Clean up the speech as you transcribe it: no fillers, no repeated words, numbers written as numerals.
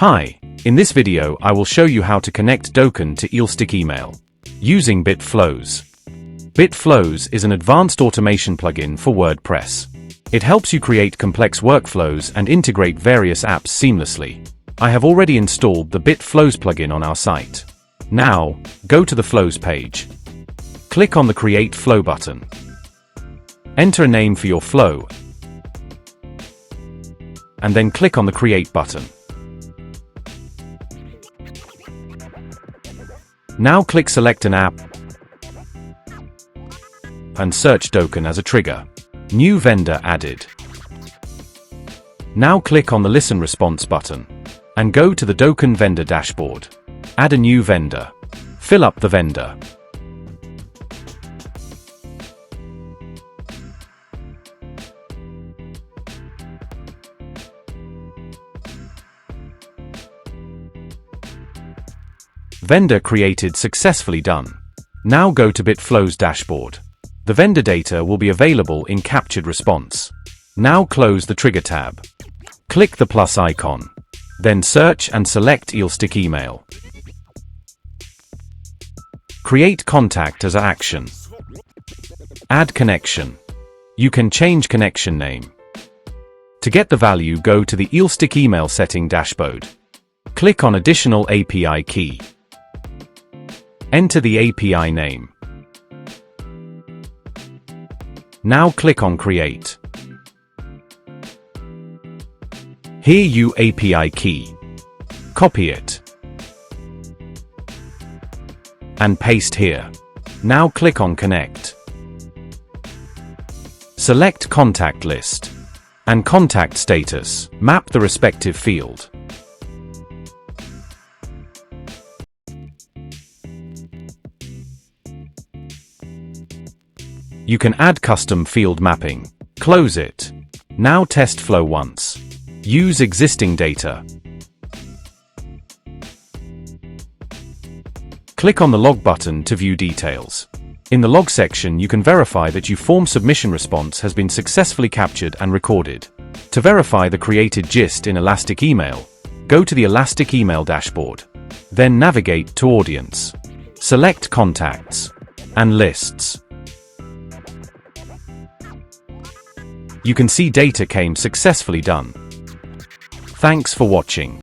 Hi, in this video I will show you how to connect Dokan to Elstick email using BitFlows. BitFlows is an advanced automation plugin for WordPress. It helps you create complex workflows and integrate various apps seamlessly. I have already installed the BitFlows plugin on our site. Now, go to the Flows page. Click on the Create Flow button. Enter a name for your flow, and then click on the Create button. Now click Select an app and search Dokan as a trigger. New vendor added. Now click on the Listen Response button and go to the Dokan vendor dashboard. Add a new vendor. Fill up the vendor. Vendor created successfully done. Now go to BitFlows dashboard. The vendor data will be available in captured response. Now close the trigger tab. Click the plus icon. Then search and select Elstick email. Create contact as an action. Add connection. You can change connection name. To get the value, go to the Elstick email setting dashboard. Click on Additional API key. Enter the API name. Now click on Create. Here you API key. Copy it. And paste here. Now click on Connect. Select Contact List. And Contact Status. Map the respective field. You can add custom field mapping. Close it. Now test flow once. Use existing data. Click on the log button to view details. In the log section, you can verify that your form submission response has been successfully captured and recorded. To verify the created gist in Elstick email, go to the Elstick email dashboard. Then navigate to Audience. Select Contacts and Lists. You can see data came successfully done. Thanks for watching.